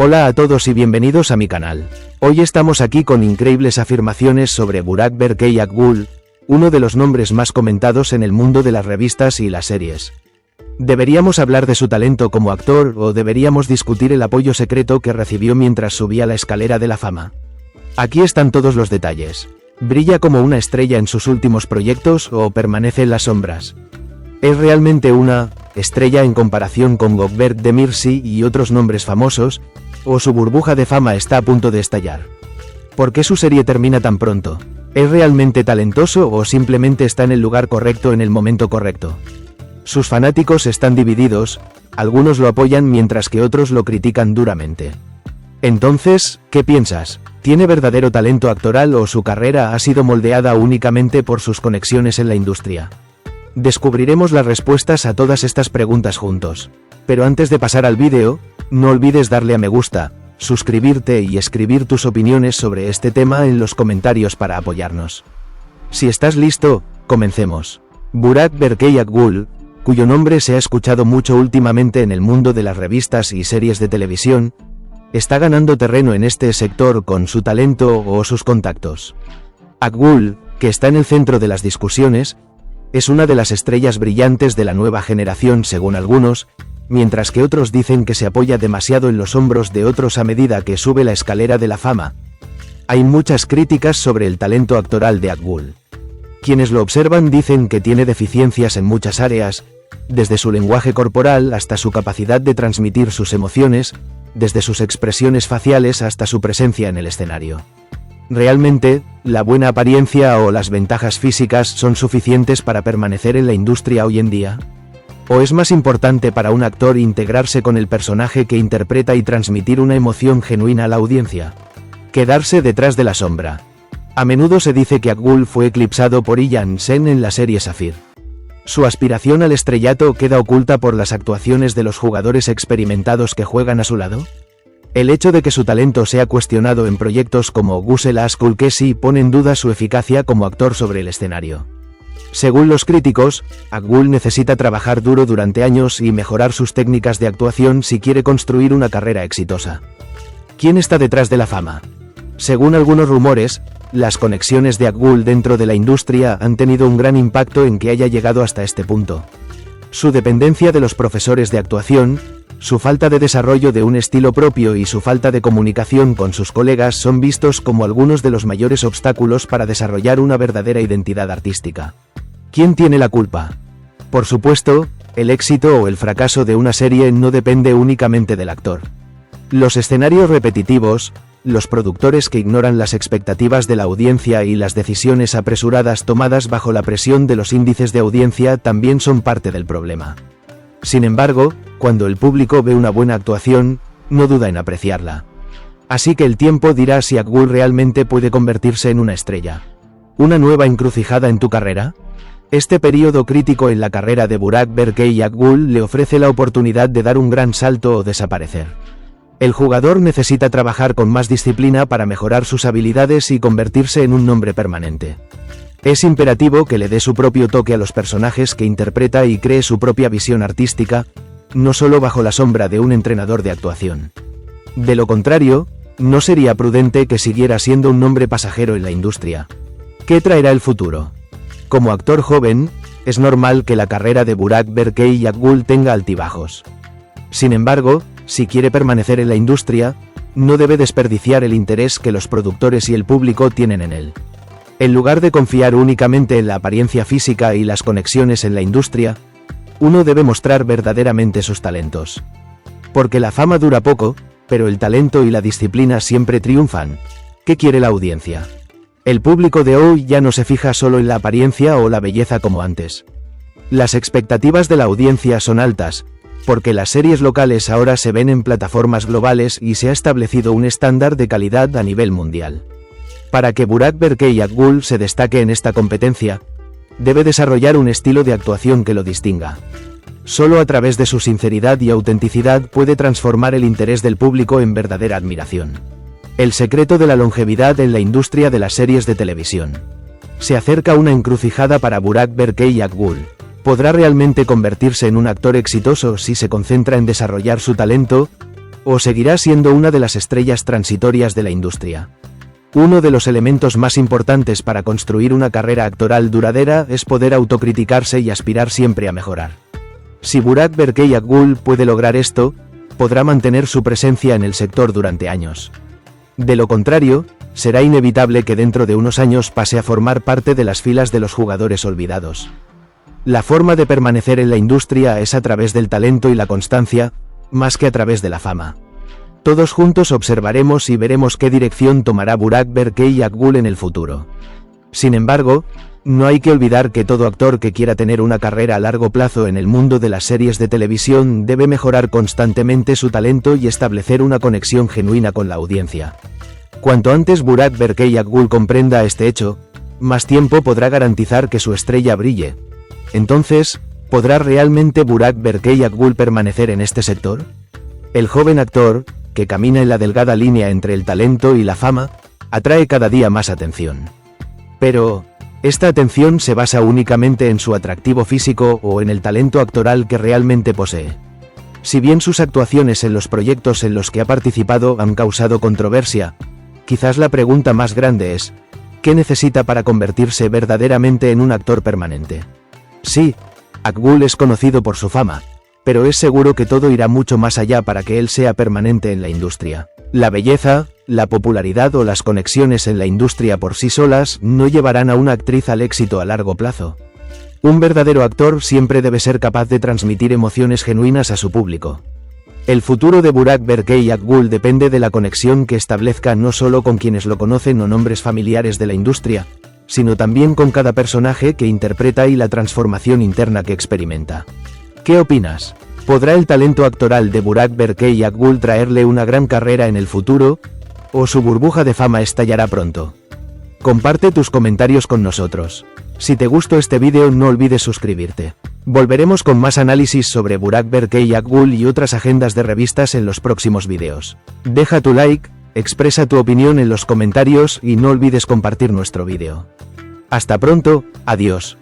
Hola a todos y bienvenidos a mi canal. Hoy estamos aquí con increíbles afirmaciones sobre Burak Berkay Akgul, uno de los nombres más comentados en el mundo de las revistas y las series. ¿Deberíamos hablar de su talento como actor o deberíamos discutir el apoyo secreto que recibió mientras subía la escalera de la fama? Aquí están todos los detalles. ¿Brilla como una estrella en sus últimos proyectos o permanece en las sombras? ¿Es realmente una estrella en comparación con Gökberk Demirci y otros nombres famosos, o su burbuja de fama está a punto de estallar? ¿Por qué su serie termina tan pronto? ¿Es realmente talentoso o simplemente está en el lugar correcto en el momento correcto? Sus fanáticos están divididos, algunos lo apoyan mientras que otros lo critican duramente. Entonces, ¿qué piensas? ¿Tiene verdadero talento actoral o su carrera ha sido moldeada únicamente por sus conexiones en la industria? Descubriremos las respuestas a todas estas preguntas juntos. Pero antes de pasar al vídeo, no olvides darle a me gusta, suscribirte y escribir tus opiniones sobre este tema en los comentarios para apoyarnos. Si estás listo, comencemos. Burak Berkay Akgul, cuyo nombre se ha escuchado mucho últimamente en el mundo de las revistas y series de televisión, está ganando terreno en este sector con su talento o sus contactos. Akgul, que está en el centro de las discusiones, es una de las estrellas brillantes de la nueva generación según algunos, mientras que otros dicen que se apoya demasiado en los hombros de otros a medida que sube la escalera de la fama. Hay muchas críticas sobre el talento actoral de Akgul. Quienes lo observan dicen que tiene deficiencias en muchas áreas, desde su lenguaje corporal hasta su capacidad de transmitir sus emociones, desde sus expresiones faciales hasta su presencia en el escenario. ¿Realmente, la buena apariencia o las ventajas físicas son suficientes para permanecer en la industria hoy en día? ¿O es más importante para un actor integrarse con el personaje que interpreta y transmitir una emoción genuina a la audiencia? Quedarse detrás de la sombra. A menudo se dice que Akgul fue eclipsado por Lee Jang-sen en la serie Safir. Su aspiración al estrellato queda oculta por las actuaciones de los jugadores experimentados que juegan a su lado. El hecho de que su talento sea cuestionado en proyectos como Güzel Aşk Ülkesi pone en duda su eficacia como actor sobre el escenario. Según los críticos, Akgul necesita trabajar duro durante años y mejorar sus técnicas de actuación si quiere construir una carrera exitosa. ¿Quién está detrás de la fama? Según algunos rumores, las conexiones de Akgul dentro de la industria han tenido un gran impacto en que haya llegado hasta este punto. Su dependencia de los profesores de actuación, su falta de desarrollo de un estilo propio y su falta de comunicación con sus colegas son vistos como algunos de los mayores obstáculos para desarrollar una verdadera identidad artística. ¿Quién tiene la culpa? Por supuesto, el éxito o el fracaso de una serie no depende únicamente del actor. Los escenarios repetitivos, los productores que ignoran las expectativas de la audiencia y las decisiones apresuradas tomadas bajo la presión de los índices de audiencia también son parte del problema. Sin embargo, cuando el público ve una buena actuación, no duda en apreciarla. Así que el tiempo dirá si Akgul realmente puede convertirse en una estrella. ¿Una nueva encrucijada en tu carrera? Este periodo crítico en la carrera de Burak Berkay Akgul le ofrece la oportunidad de dar un gran salto o desaparecer. El jugador necesita trabajar con más disciplina para mejorar sus habilidades y convertirse en un nombre permanente. Es imperativo que le dé su propio toque a los personajes que interpreta y cree su propia visión artística, no solo bajo la sombra de un entrenador de actuación. De lo contrario, no sería prudente que siguiera siendo un nombre pasajero en la industria. ¿Qué traerá el futuro? Como actor joven, es normal que la carrera de Burak Berkay Akgul tenga altibajos. Sin embargo, si quiere permanecer en la industria, no debe desperdiciar el interés que los productores y el público tienen en él. En lugar de confiar únicamente en la apariencia física y las conexiones en la industria, uno debe mostrar verdaderamente sus talentos. Porque la fama dura poco, pero el talento y la disciplina siempre triunfan. ¿Qué quiere la audiencia? El público de hoy ya no se fija solo en la apariencia o la belleza como antes. Las expectativas de la audiencia son altas, porque las series locales ahora se ven en plataformas globales y se ha establecido un estándar de calidad a nivel mundial. Para que Burak Berkay Akgul se destaque en esta competencia, debe desarrollar un estilo de actuación que lo distinga. Solo a través de su sinceridad y autenticidad puede transformar el interés del público en verdadera admiración. El secreto de la longevidad en la industria de las series de televisión. Se acerca una encrucijada para Burak Berkay Akgul. ¿Podrá realmente convertirse en un actor exitoso si se concentra en desarrollar su talento, ¿O seguirá siendo una de las estrellas transitorias de la industria? Uno de los elementos más importantes para construir una carrera actoral duradera es poder autocriticarse y aspirar siempre a mejorar. Si Burak Berkeyakgul puede lograr esto, podrá mantener su presencia en el sector durante años. De lo contrario, será inevitable que dentro de unos años pase a formar parte de las filas de los jugadores olvidados. La forma de permanecer en la industria es a través del talento y la constancia, más que a través de la fama. Todos juntos observaremos y veremos qué dirección tomará Burak Berkeyakgul en el futuro. Sin embargo, no hay que olvidar que todo actor que quiera tener una carrera a largo plazo en el mundo de las series de televisión debe mejorar constantemente su talento y establecer una conexión genuina con la audiencia. Cuanto antes Burak Berkeyakgul comprenda este hecho, más tiempo podrá garantizar que su estrella brille. Entonces, ¿podrá realmente Burak Berkeyakgul permanecer en este sector? El joven actor, que camina en la delgada línea entre el talento y la fama, atrae cada día más atención. Pero, ¿esta atención se basa únicamente en su atractivo físico o en el talento actoral que realmente posee? Si bien sus actuaciones en los proyectos en los que ha participado han causado controversia, quizás la pregunta más grande es, ¿qué necesita para convertirse verdaderamente en un actor permanente? Sí, Akgul es conocido por su fama, pero es seguro que todo irá mucho más allá para que él sea permanente en la industria. La belleza, la popularidad o las conexiones en la industria por sí solas no llevarán a una actriz al éxito a largo plazo. Un verdadero actor siempre debe ser capaz de transmitir emociones genuinas a su público. El futuro de Burak Berkeyakgul depende de la conexión que establezca no solo con quienes lo conocen o nombres familiares de la industria, sino también con cada personaje que interpreta y la transformación interna que experimenta. ¿Qué opinas? ¿Podrá el talento actoral de Burak Berkeyakgul traerle una gran carrera en el futuro? ¿O su burbuja de fama estallará pronto? Comparte tus comentarios con nosotros. Si te gustó este vídeo no olvides suscribirte. Volveremos con más análisis sobre Burak Berkeyakgul y otras agendas de revistas en los próximos vídeos. Deja tu like, expresa tu opinión en los comentarios y no olvides compartir nuestro vídeo. Hasta pronto, adiós.